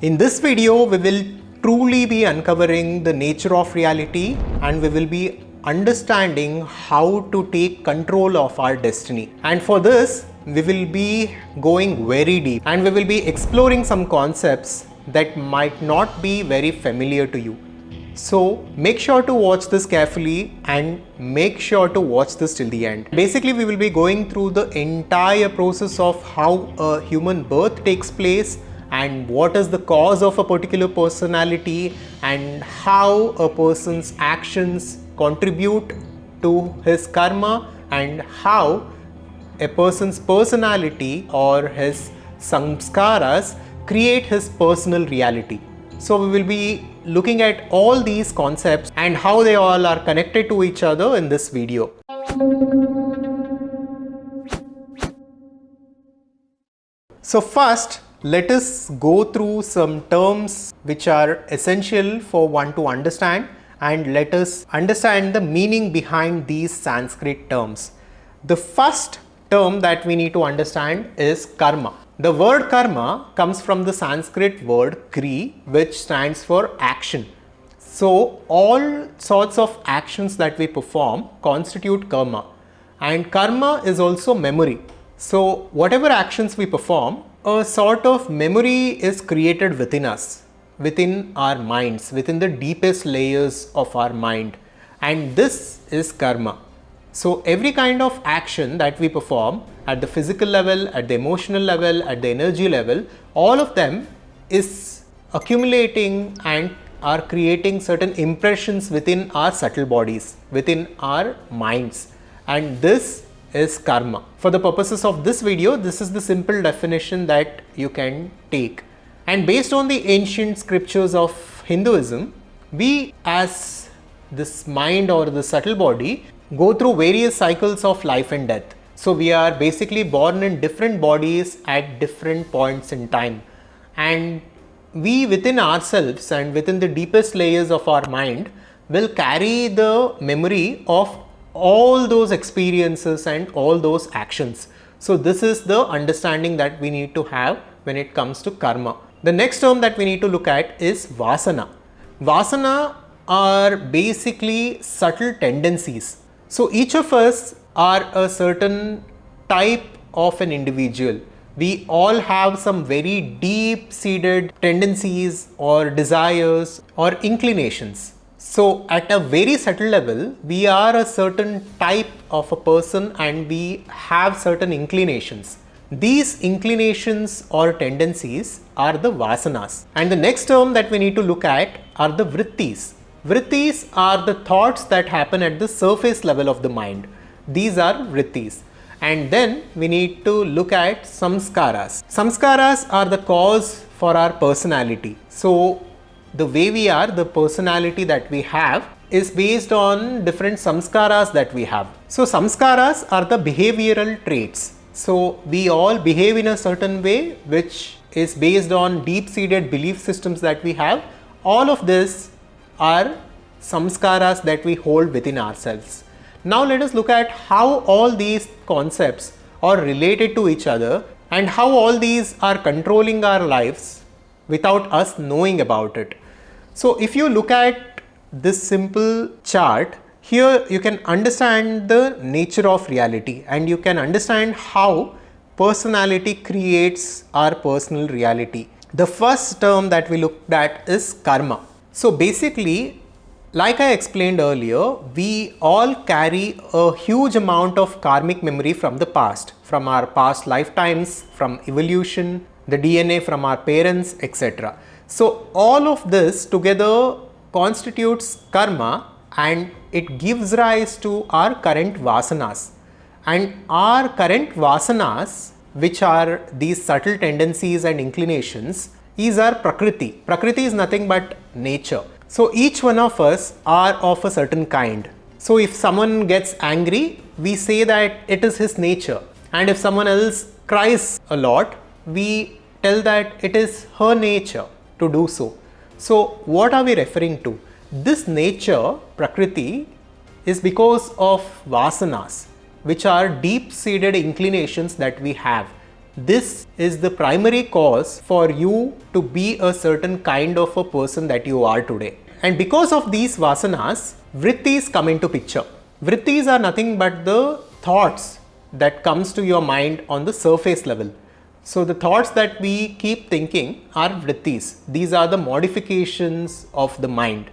In this video, we will truly be uncovering the nature of reality and we will be understanding how to take control of our destiny. And for this, we will be going very deep and we will be exploring some concepts that might not be very familiar to you. So make sure to watch this carefully and make sure to watch this till the end. Basically, we will be going through the entire process of how a human birth takes place and what is the cause of a particular personality and how a person's actions contribute to his karma and how a person's personality or his samskaras create his personal reality. So we will be looking at all these concepts and how they all are connected to each other in this video. So first, let us go through some terms which are essential for one to understand, and let us understand the meaning behind these Sanskrit terms. The first term that we need to understand is karma. The word karma comes from the Sanskrit word kri, which stands for action. So all sorts of actions that we perform constitute karma, and karma is also memory. So whatever actions we perform, a sort of memory is created within us, within our minds, within the deepest layers of our mind, and this is karma. So every kind of action that we perform at the physical level, at the emotional level, at the energy level, all of them is accumulating and are creating certain impressions within our subtle bodies, within our minds, and this is karma. For the purposes of this video, this is the simple definition that you can take. And based on the ancient scriptures of Hinduism, we as this mind or the subtle body go through various cycles of life and death. So we are basically born in different bodies at different points in time. And we within ourselves and within the deepest layers of our mind will carry the memory of all those experiences and all those actions. So this is the understanding that we need to have when it comes to karma. The next term that we need to look at is Vasana. Vasana are basically subtle tendencies. So each of us are a certain type of an individual. We all have some very deep-seated tendencies or desires or inclinations. So at a very subtle level, we are a certain type of a person and we have certain inclinations. These inclinations or tendencies are the Vasanas. And the next term that we need to look at are the Vrittis. Vrittis are the thoughts that happen at the surface level of the mind. These are Vrittis. And then we need to look at Samskaras. Samskaras are the cause for our personality. So the way we are, the personality that we have is based on different samskaras that we have. So samskaras are the behavioral traits. So we all behave in a certain way which is based on deep-seated belief systems that we have. All of this are samskaras that we hold within ourselves. Now let us look at how all these concepts are related to each other and how all these are controlling our lives without us knowing about it. So if you look at this simple chart, here you can understand the nature of reality and you can understand how personality creates our personal reality. The first term that we looked at is karma. So basically, like I explained earlier, we all carry a huge amount of karmic memory from the past, from our past lifetimes, from evolution, the DNA from our parents, etc. So all of this together constitutes karma and it gives rise to our current vasanas. And our current vasanas, which are these subtle tendencies and inclinations, is our prakriti. Prakriti is nothing but nature. So each one of us are of a certain kind. So if someone gets angry, we say that it is his nature. And if someone else cries a lot, we tell that it is her nature to do so. So what are we referring to? This nature, prakriti, is because of vasanas, which are deep-seated inclinations that we have. This is the primary cause for you to be a certain kind of a person that you are today. And because of these vasanas, vrittis come into picture. Vrittis are nothing but the thoughts that comes to your mind on the surface level. So the thoughts that we keep thinking are vrittis. These are the modifications of the mind.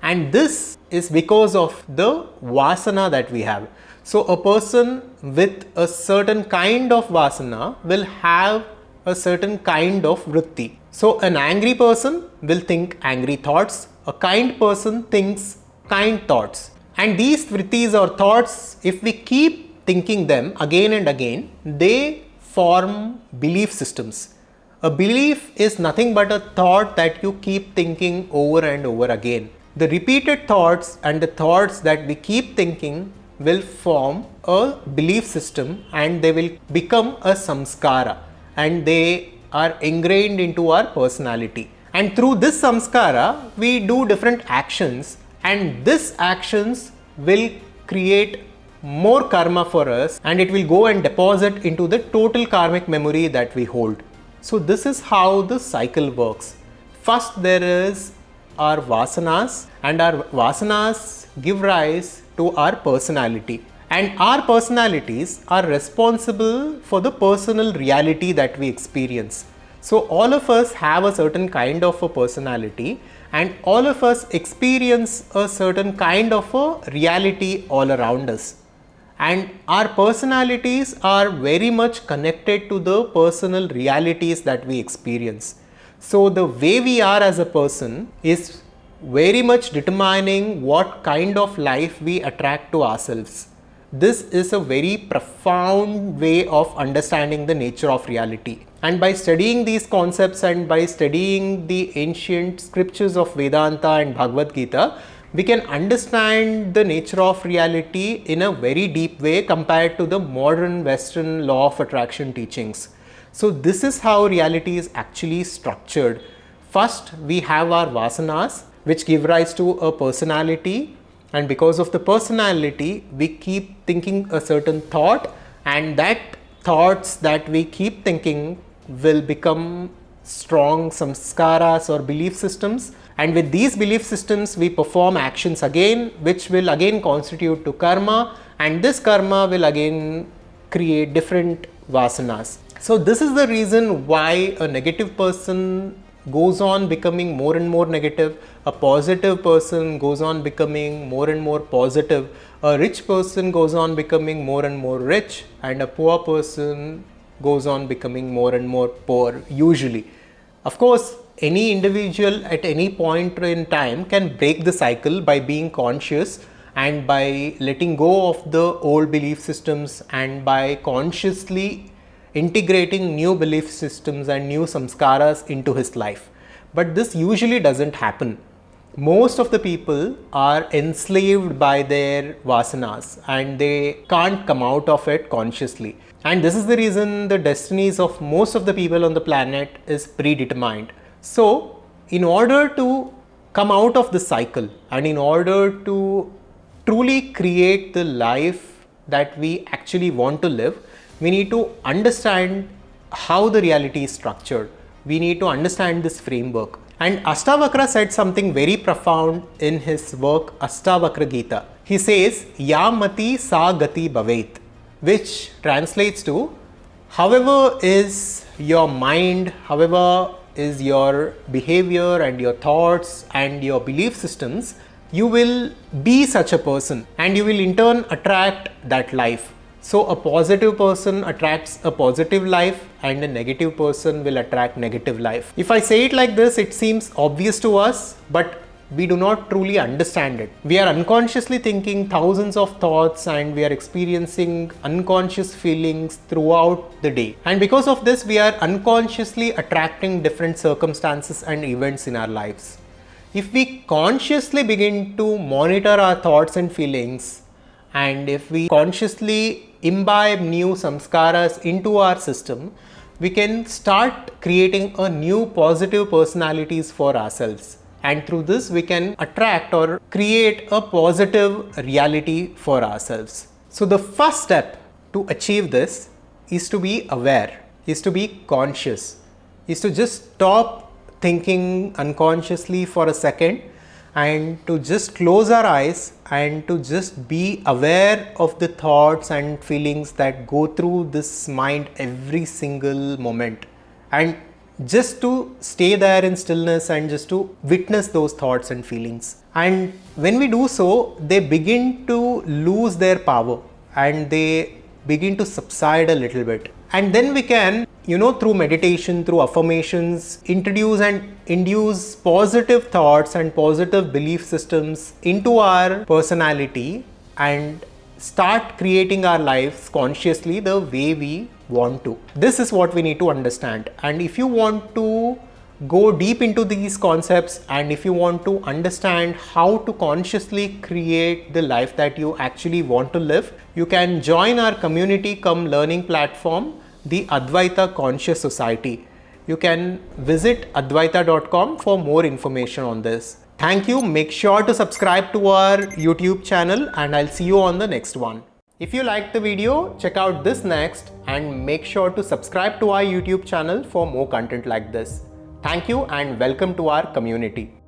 And this is because of the vasana that we have. So a person with a certain kind of vasana will have a certain kind of vritti. So an angry person will think angry thoughts. A kind person thinks kind thoughts. And these vrittis or thoughts, if we keep thinking them again and again, they form belief systems. A belief is nothing but a thought that you keep thinking over and over again. The repeated thoughts and the thoughts that we keep thinking will form a belief system, and they will become a samskara, and they are ingrained into our personality. And through this samskara, we do different actions, and these actions will create more karma for us, and it will go and deposit into the total karmic memory that we hold. So this is how the cycle works. First there is our vasanas, and our vasanas give rise to our personality, and our personalities are responsible for the personal reality that we experience. So all of us have a certain kind of a personality, and all of us experience a certain kind of a reality all around us. And our personalities are very much connected to the personal realities that we experience. So the way we are as a person is very much determining what kind of life we attract to ourselves. This is a very profound way of understanding the nature of reality. And by studying these concepts and by studying the ancient scriptures of Vedanta and Bhagavad Gita, we can understand the nature of reality in a very deep way compared to the modern Western law of attraction teachings. So this is how reality is actually structured. First, we have our vasanas, which give rise to a personality, and because of the personality, we keep thinking a certain thought, and that thoughts that we keep thinking will become strong samskaras or belief systems, and with these belief systems we perform actions again, which will again constitute to karma, and this karma will again create different vasanas. So this is the reason why a negative person goes on becoming more and more negative, a positive person goes on becoming more and more positive, a rich person goes on becoming more and more rich, and a poor person goes on becoming more and more poor usually. Of course, any individual at any point in time can break the cycle by being conscious and by letting go of the old belief systems and by consciously integrating new belief systems and new samskaras into his life. But this usually doesn't happen. Most of the people are enslaved by their vasanas and they can't come out of it consciously. And this is the reason the destinies of most of the people on the planet is predetermined. So, in order to come out of the cycle and in order to truly create the life that we actually want to live, we need to understand how the reality is structured. We need to understand this framework. And Ashtavakra said something very profound in his work Ashtavakra Gita. He says, Yamati sa gati bhavet, which translates to, however is your mind, however is your behavior and your thoughts and your belief systems, you will be such a person and you will in turn attract that life. So a positive person attracts a positive life and a negative person will attract negative life. If I say it like this, it seems obvious to us, but we do not truly understand it. We are unconsciously thinking thousands of thoughts and we are experiencing unconscious feelings throughout the day. And because of this, we are unconsciously attracting different circumstances and events in our lives. If we consciously begin to monitor our thoughts and feelings, and if we consciously imbibe new samskaras into our system, we can start creating a new positive personalities for ourselves. And through this, we can attract or create a positive reality for ourselves. So the first step to achieve this is to be aware. is to be conscious, is to just stop thinking unconsciously for a second and to just close our eyes and to just be aware of the thoughts and feelings that go through this mind every single moment, and just to stay there in stillness and just to witness those thoughts and feelings. And when we do so, they begin to lose their power and they begin to subside a little bit. And then we can, through meditation, through affirmations, introduce and induce positive thoughts and positive belief systems into our personality and start creating our lives consciously the way we want to. This is what we need to understand. And if you want to go deep into these concepts and if you want to understand how to consciously create the life that you actually want to live, you can join our community cum learning platform, the Adhvaitha Conscious Society. You can visit adhvaitha.com for more information on this. Thank you. Make sure to subscribe to our YouTube channel and I'll see you on the next one. If you liked the video, check out this next and make sure to subscribe to our YouTube channel for more content like this. Thank you and welcome to our community.